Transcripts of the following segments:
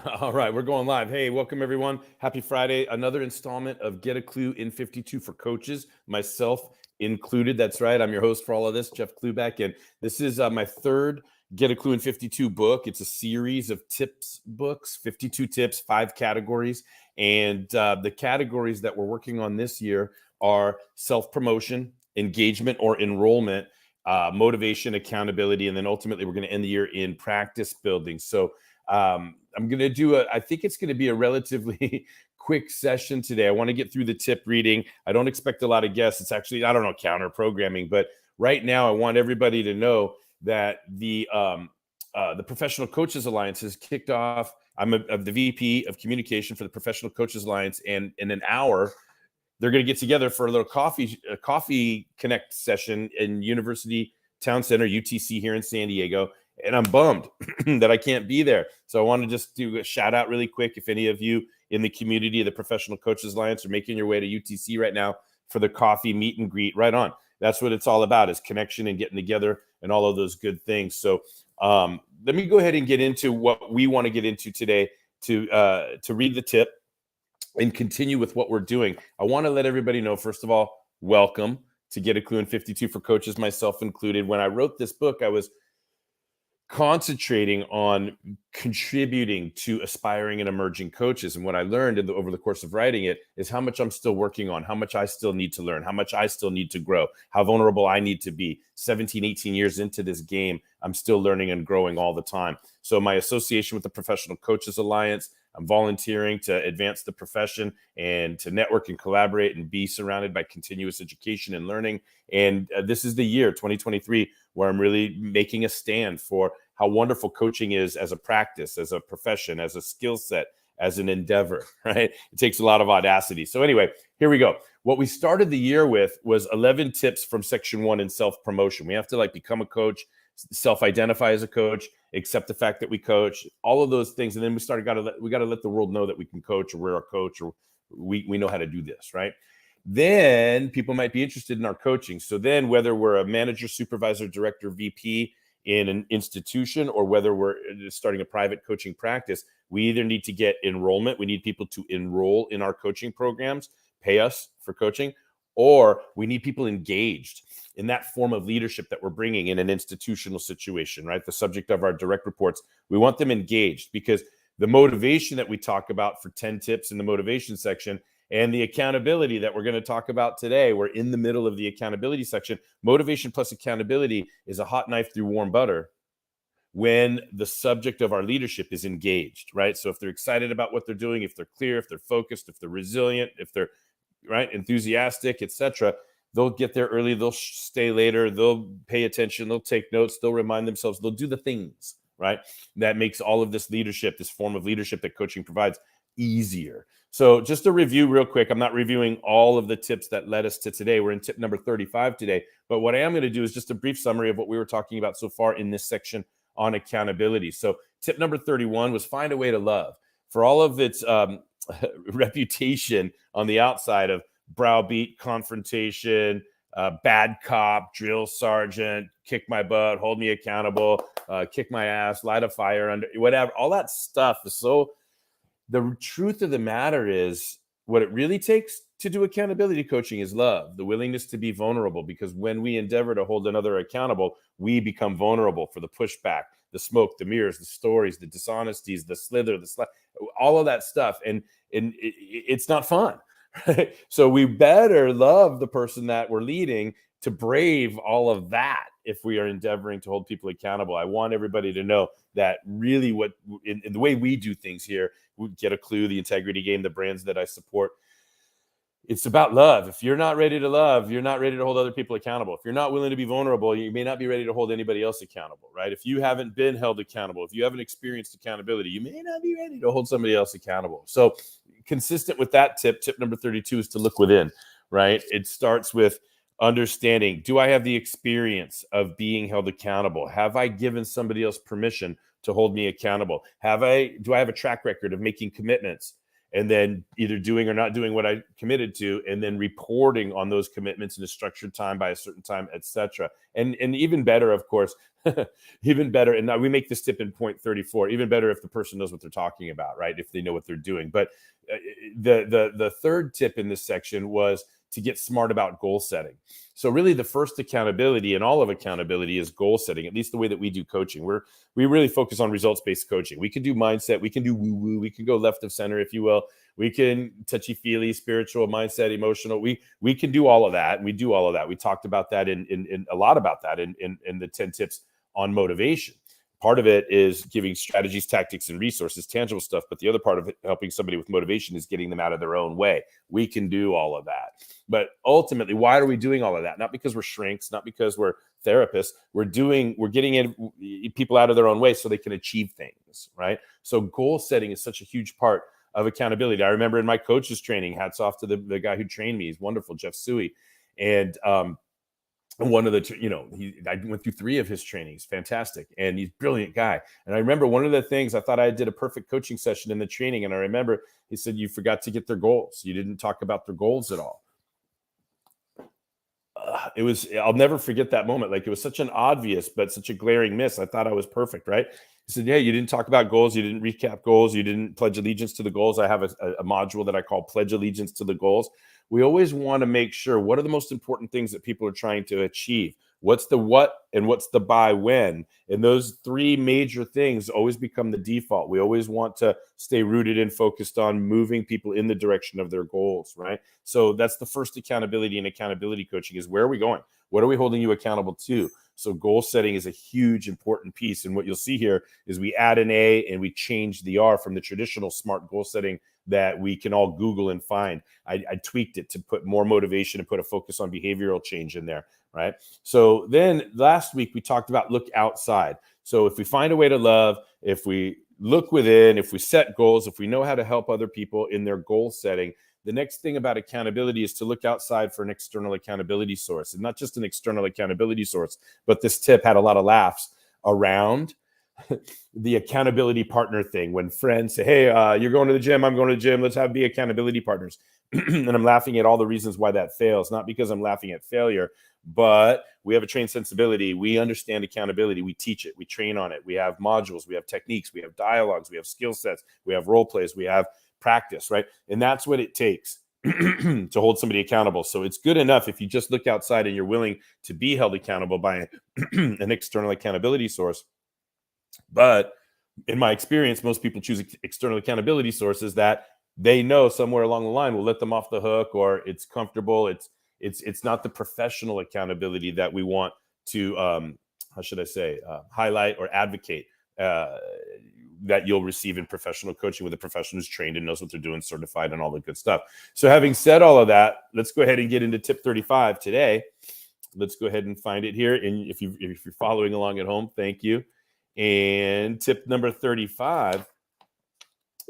All right, we're going live. Hey, welcome everyone. Happy Friday. Another installment of Get a Clue in 52 for coaches, myself included. That's right. I'm your host for all of this, Jeff Kluback. And this is my third Get a Clue in 52 book. It's a series of tips books, 52 tips, 5 categories. And the categories that we're working on this year are self-promotion, engagement or enrollment, motivation, accountability, and then ultimately we're going to end the year in practice building. So I'm going to I think it's going to be a relatively quick session today. I want to get through the tip reading. I don't expect a lot of guests. It's actually, I don't know, counter programming, but right now I want everybody to know that the Professional Coaches Alliance has kicked off. I'm the VP of communication for the Professional Coaches Alliance, and in an hour, they're going to get together for a little coffee connect session in University Town Center, UTC here in San Diego. And I'm bummed that I can't be there. So I want to just do a shout out really quick. If any of you in the community of the Professional Coaches Alliance are making your way to UTC right now for the coffee meet and greet, right on. That's what it's all about, is connection and getting together and all of those good things. So let me go ahead and get into what we want to get into today to read the tip and continue with what we're doing. I want to let everybody know, first of all, welcome to Get a Clue in 52 for coaches, myself included. When I wrote this book, I was concentrating on contributing to aspiring and emerging coaches. And what I learned over the course of writing it is how much I'm still working on, how much I still need to learn, how much I still need to grow, how vulnerable I need to be. 17, 18 years into this game, I'm still learning and growing all the time. So my association with the Professional Coaches Alliance, I'm volunteering to advance the profession and to network and collaborate and be surrounded by continuous education and learning. And this is the year 2023 where I'm really making a stand for how wonderful coaching is as a practice, as a profession, as a skill set, as an endeavor, right? It takes a lot of audacity. So anyway, here we go. What we started the year with was 11 tips from section 1 in self-promotion. We have to become a coach, self-identify as a coach, accept the fact that we coach, all of those things. And then we got to let the world know that we can coach, or we're a coach, or we know how to do this, right? Then people might be interested in our coaching. So then whether we're a manager, supervisor, director, VP in an institution, or whether we're starting a private coaching practice, we either need to get enrollment. We need people to enroll in our coaching programs, pay us for coaching, or we need people engaged in that form of leadership that we're bringing in an institutional situation, right? The subject of our direct reports, we want them engaged, because the motivation that we talk about for 10 tips in the motivation section and the accountability that we're going to talk about today, we're in the middle of the accountability section. Motivation plus accountability is a hot knife through warm butter when the subject of our leadership is engaged, right? So if they're excited about what they're doing, if they're clear, if they're focused, if they're resilient, if they're enthusiastic, etc., they'll get there early, they'll stay later, they'll pay attention, they'll take notes, they'll remind themselves, they'll do the things, right? That makes all of this leadership, this form of leadership that coaching provides, easier. So just a review real quick. I'm not reviewing all of the tips that led us to today. We're in tip number 35 today. But what I am going to do is just a brief summary of what we were talking about so far in this section on accountability. So tip number 31 was find a way to love. For all of its reputation on the outside of browbeat, confrontation, bad cop, drill sergeant, kick my butt, hold me accountable, kick my ass, light a fire under, whatever, all that stuff is so... The truth of the matter is, what it really takes to do accountability coaching is love, the willingness to be vulnerable, because when we endeavor to hold another accountable, we become vulnerable for the pushback, the smoke, the mirrors, the stories, the dishonesties, the slither, all of that stuff. And it's not fun. Right? So we better love the person that we're leading to brave all of that if we are endeavoring to hold people accountable. I want everybody to know that really what in the way we do things here, we Get a Clue, the Integrity Game, the brands that I support, it's about love. If you're not ready to love, you're not ready to hold other people accountable. If you're not willing to be vulnerable, you may not be ready to hold anybody else accountable, right? If you haven't been held accountable, if you haven't experienced accountability, you may not be ready to hold somebody else accountable. So consistent with that tip number 32 is to look within, right? It starts with understanding, do I have the experience of being held accountable? Have I given somebody else permission to hold me accountable? Do I have a track record of making commitments and then either doing or not doing what I committed to, and then reporting on those commitments in a structured time by a certain time, etc. And even better, of course, even better. And now we make this tip in point 34. Even better if the person knows what they're talking about, right? If they know what they're doing. But the third tip in this section was to get smart about goal setting. So really the first accountability and all of accountability is goal setting, at least the way that we do coaching. We really focus on results-based coaching. We can do mindset, we can do woo-woo, we can go left of center, if you will. We can touchy-feely, spiritual, mindset, emotional. We can do all of that, and we do all of that. We talked about that in a lot about that in the 10 tips on motivation. Part of it is giving strategies, tactics, and resources, tangible stuff. But the other part of it, helping somebody with motivation, is getting them out of their own way. We can do all of that. But ultimately, why are we doing all of that? Not because we're shrinks, not because we're therapists. We're getting people out of their own way so they can achieve things, right? So goal setting is such a huge part of accountability. I remember in my coach's training, hats off to the guy who trained me. He's wonderful, Jeff Suey. And one of the, I went through 3 of his trainings, fantastic. And he's a brilliant guy. And I remember one of the things, I thought I did a perfect coaching session in the training. And I remember he said, you forgot to get their goals. You didn't talk about their goals at all. I'll never forget that moment. Like, it was such an obvious, but such a glaring miss. I thought I was perfect, right? He said, yeah, you didn't talk about goals. You didn't recap goals. You didn't pledge allegiance to the goals. I have a module that I call Pledge Allegiance to the Goals. We always want to make sure, what are the most important things that people are trying to achieve? What's the what and what's the by when? And those 3 major things always become the default. We always want to stay rooted and focused on moving people in the direction of their goals, right? So that's the first accountability and accountability coaching is, where are we going? What are we holding you accountable to? So goal setting is a huge, important piece. And what you'll see here is we add an A and we change the R from the traditional SMART goal setting that we can all Google and find. I tweaked it to put more motivation and put a focus on behavioral change in there, right? So then last week we talked about look outside. So if we find a way to love, if we look within, if we set goals, if we know how to help other people in their goal setting, the next thing about accountability is to look outside for an external accountability source. And not just an external accountability source, but this tip had a lot of laughs around the accountability partner thing. When friends say, hey, you're going to the gym, I'm going to the gym, let's be accountability partners. And I'm laughing at all the reasons why that fails. Not because I'm laughing at failure, but we have a trained sensibility. We understand accountability. We teach it. We train on it. We have modules. We have techniques. We have dialogues. We have skill sets. We have role plays. We have practice, right? And that's what it takes to hold somebody accountable. So it's good enough if you just look outside and you're willing to be held accountable by an external accountability source. But in my experience, most people choose external accountability sources that they know somewhere along the line will let them off the hook, or it's comfortable. It's not the professional accountability that we want to, how should I say, highlight or advocate that you'll receive in professional coaching with a professional who's trained and knows what they're doing, certified, and all the good stuff. So having said all of that, let's go ahead and get into tip 35 today. Let's go ahead and find it here. And if you're following along at home, thank you. And tip number 35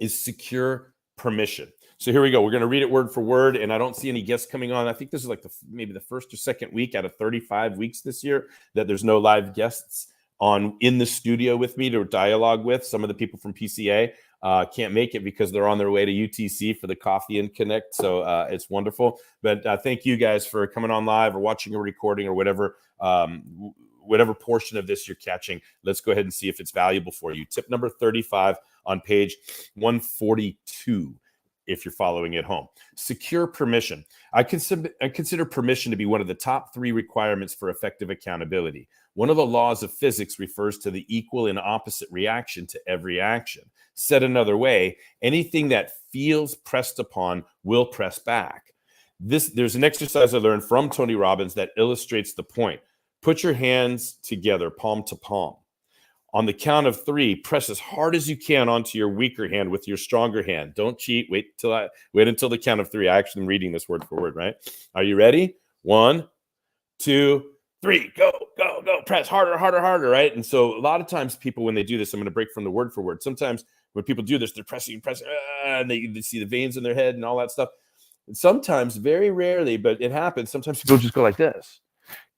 is secure permission. So here we go. We're going to read it word for word, and I don't see any guests coming on. I think this is like maybe the first or second week out of 35 weeks this year that there's no live guests in the studio with me to dialogue with. Some of the people from PCA can't make it because they're on their way to UTC for the Coffee and Connect. So it's wonderful. But thank you guys for coming on live or watching a recording or whatever portion of this you're catching. Let's go ahead and see if it's valuable for you. Tip number 35 on page 142. If you're following at home, secure permission. I consider permission to be one of the top 3 requirements for effective accountability. One of the laws of physics refers to the equal and opposite reaction to every action. Said another way, anything that feels pressed upon will press back. There's an exercise I learned from Tony Robbins that illustrates the point. Put your hands together, palm to palm. On the count of 3, press as hard as you can onto your weaker hand with your stronger hand. Don't cheat. Wait until the count of 3. I actually am reading this word for word, right? Are you ready? 1, 2, 3. Go, go, go. Press harder, harder, harder, right? And so a lot of times people, when they do this, I'm going to break from the word for word. Sometimes when people do this, they're pressing, and they see the veins in their head and all that stuff. And sometimes, very rarely, but it happens, sometimes people just go like this.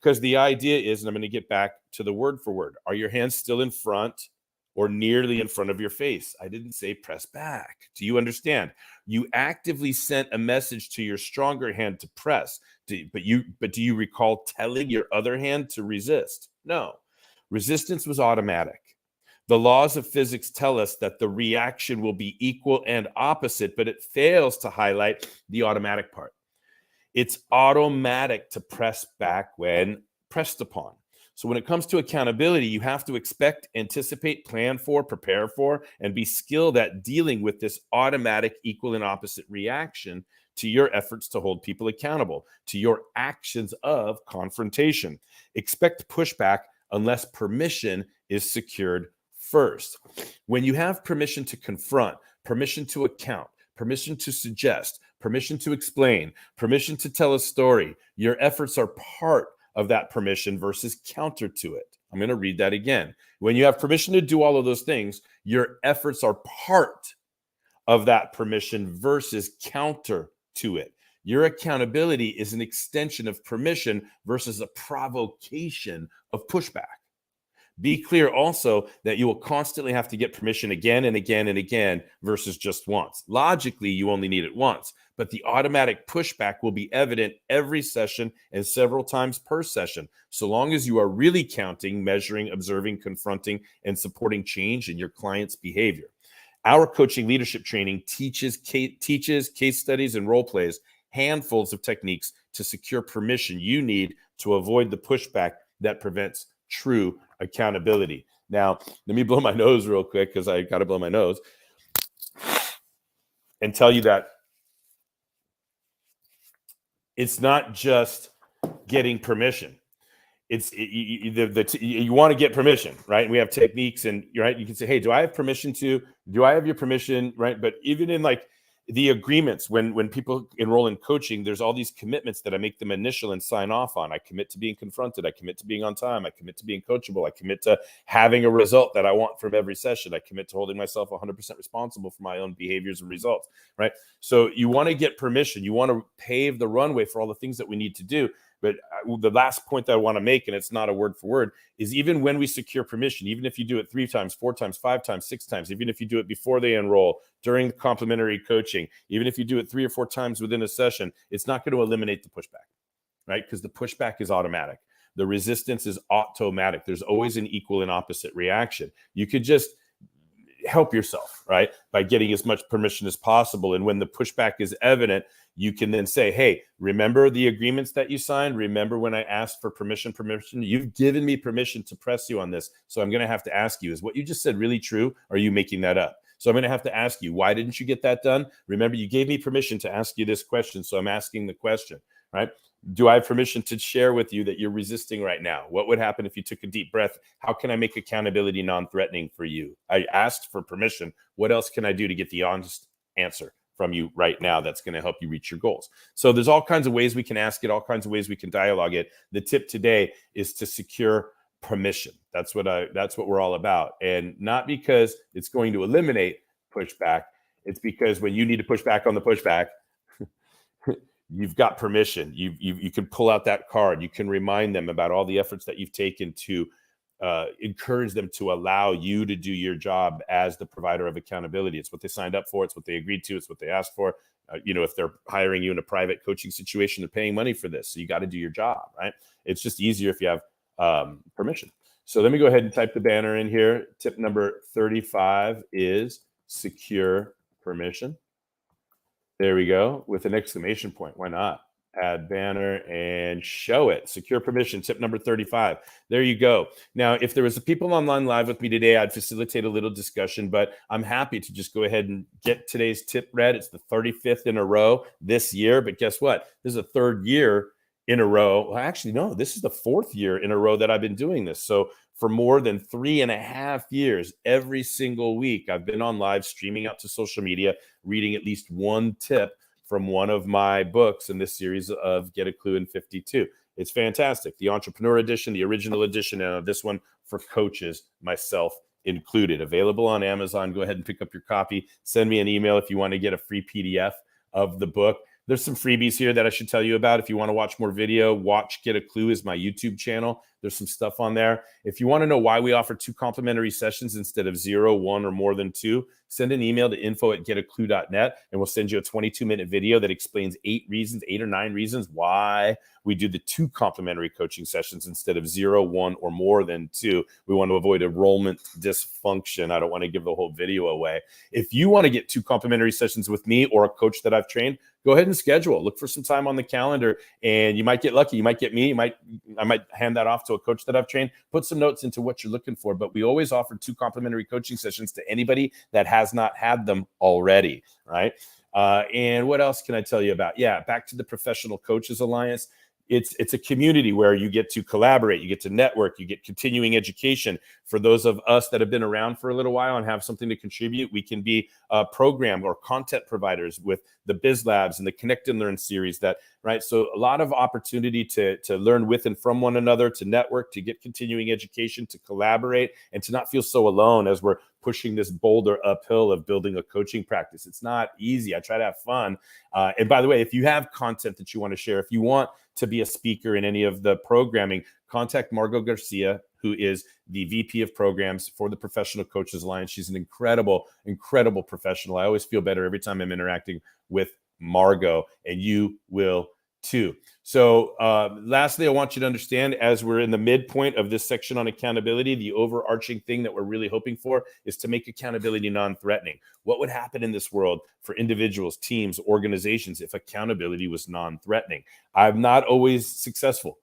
Because the idea is, and I'm going to get back to the word for word, are your hands still in front or nearly in front of your face. I didn't say press back. Do you understand? You actively sent a message to your stronger hand to press. But do you recall telling your other hand to resist? No. Resistance was automatic. The laws of physics tell us that the reaction will be equal and opposite, but it fails to highlight the automatic part. It's automatic to press back when pressed upon. So when it comes to accountability, you have to expect, anticipate, plan for, prepare for, and be skilled at dealing with this automatic equal and opposite reaction to your efforts to hold people accountable, to your actions of confrontation. Expect pushback unless permission is secured first. When you have permission to confront, permission to account, permission to suggest, permission to explain, permission to tell a story, your efforts are part of that permission versus counter to it. I'm going to read that again. When you have permission to do all of those things, your efforts are part of that permission versus counter to it. Your accountability is an extension of permission versus a provocation of pushback. Be clear also that you will constantly have to get permission again and again and again versus just once. Logically, you only need it once, but the automatic pushback will be evident every session and several times per session, so long as you are really counting, measuring, observing, confronting, and supporting change in your client's behavior. Our coaching leadership training teaches case studies and role plays, handfuls of techniques to secure permission you need to avoid the pushback that prevents true accountability. Now, let me blow my nose real quick because I got to blow my nose and tell you that it's not just getting permission. You want to get permission, right? We have techniques, and right, you can say, hey, do I have your permission, right? But even in like the agreements, when people enroll in coaching, there's all these commitments that I make them initial and sign off on. I commit to being confronted. I commit to being on time. I commit to being coachable. I commit to having a result that I want from every session. I commit to holding myself 100% responsible for my own behaviors and results, right? So you want to get permission. You want to pave the runway for all the things that we need to do. But the last point that I want to make, and it's not a word for word, is even when we secure permission, even if you do it 3 times, 4 times, 5 times, 6 times, even if you do it before they enroll, during complimentary coaching, even if you do it 3 or 4 times within a session, it's not going to eliminate the pushback, right? Because the pushback is automatic. The resistance is automatic. There's always an equal and opposite reaction. You could just help yourself, right, by getting as much permission as possible. And when the pushback is evident, you can then say, hey, remember the agreements that you signed? Remember when I asked for permission? You've given me permission to press you on this. So I'm going to have to ask you, is what you just said really true? Or are you making that up? So I'm going to have to ask you, why didn't you get that done? Remember, you gave me permission to ask you this question. So I'm asking the question, right? Do I have permission to share with you that you're resisting right now? What would happen if you took a deep breath? How can I make accountability non-threatening for you? I asked for permission. What else can I do to get the honest answer from you right now that's going to help you reach your goals? So there's all kinds of ways we can ask it, all kinds of ways we can dialogue it. The tip today is to secure permission. That's what we're all about. And not because it's going to eliminate pushback. It's because when you need to push back on the pushback, you've got permission. You can pull out that card. You can remind them about all the efforts that you've taken to encourage them to allow you to do your job as the provider of accountability. It's what they signed up for. It's what they agreed to. It's what they asked for. If they're hiring you in a private coaching situation, they're paying money for this. So you got to do your job, right? It's just easier if you have permission. So let me go ahead and type the banner in here. Tip number 35 is secure permission. There we go, with an exclamation point. Why not? Add banner and show it. Secure permission, tip number 35. There you go. Now, if there was people online live with me today, I'd facilitate a little discussion, but I'm happy to just go ahead and get today's tip read. It's the 35th in a row this year, but guess what? This is a 3rd year in a row. Well, actually, no, this is the 4th year in a row that I've been doing this. So for more than 3.5 years, every single week, I've been on live streaming out to social media, reading at least one tip from one of my books in this series of Get a Klu in 52. It's fantastic. The Entrepreneur Edition, the original edition, and this one for coaches, myself included. Available on Amazon. Go ahead and pick up your copy. Send me an email if you want to get a free PDF of the book. There's some freebies here that I should tell you about. If you want to watch more video, watch Get a Klu is my YouTube channel. There's some stuff on there. If you want to know why we offer 2 complimentary sessions instead of 0, 1, or more than 2, send an email to info@getaklu.net, and we'll send you a 22-minute video that explains 8 or 9 reasons why we do the 2 complimentary coaching sessions instead of 0, 1, or more than 2. We want to avoid enrollment dysfunction. I don't want to give the whole video away. If you want to get 2 complimentary sessions with me or a coach that I've trained, go ahead and schedule. Look for some time on the calendar, and you might get lucky. You might get me. I might hand that off to a coach that I've trained. Put some notes into what you're looking for. But we always offer 2 complimentary coaching sessions to anybody that has not had them already, right? And what else can I tell you about? Yeah, back to the Professional Coaches Alliance. It's a community where you get to collaborate, you get to network, you get continuing education. For those of us that have been around for a little while and have something to contribute, we can be a program or content providers with the Biz Labs and the Connect and Learn series. That right, so a lot of opportunity to learn with and from one another, to network, to get continuing education, to collaborate, and to not feel so alone as we're pushing this boulder uphill of building a coaching practice. It's not easy. I try to have fun. And by the way, if you have content that you want to share, if you want to be a speaker in any of the programming, contact Margot Garcia, who is the VP of programs for the Professional Coaches Alliance. She's an incredible, incredible professional. I always feel better every time I'm interacting with Margot, and you will too. So lastly, I want you to understand, as we're in the midpoint of this section on accountability, the overarching thing that we're really hoping for is to make accountability non-threatening. What would happen in this world for individuals, teams, organizations if accountability was non-threatening? I'm not always successful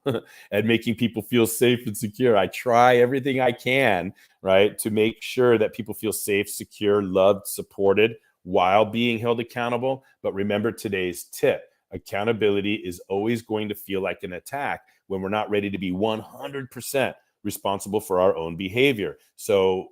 at making people feel safe and secure. I try everything I can, right, to make sure that people feel safe, secure, loved, supported while being held accountable. But remember today's tip. Accountability is always going to feel like an attack when we're not ready to be 100% responsible for our own behavior. So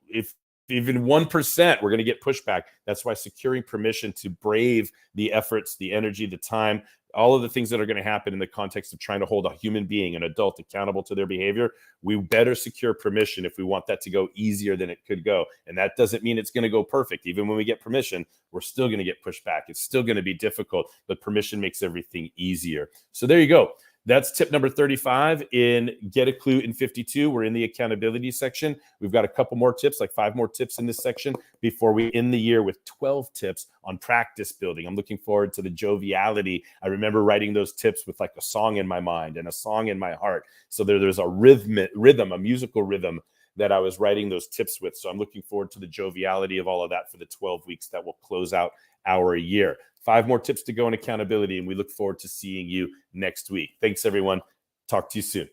if even 1%, we're going to get pushback. That's why securing permission to brave the efforts, the energy, the time, all of the things that are going to happen in the context of trying to hold a human being, an adult, accountable to their behavior, we better secure permission if we want that to go easier than it could go. And that doesn't mean it's going to go perfect. Even when we get permission, we're still going to get pushback. It's still going to be difficult, but permission makes everything easier. So there you go. That's tip number 35 in Get a Klu in 52. We're in the accountability section. We've got a couple more tips, like 5 more tips in this section before we end the year with 12 tips on practice building. I'm looking forward to the joviality. I remember writing those tips with like a song in my mind and a song in my heart. So there's a rhythm, a musical rhythm that I was writing those tips with. So I'm looking forward to the joviality of all of that for the 12 weeks that will close out our year. 5 more tips to go in accountability, and we look forward to seeing you next week. Thanks, everyone. Talk to you soon.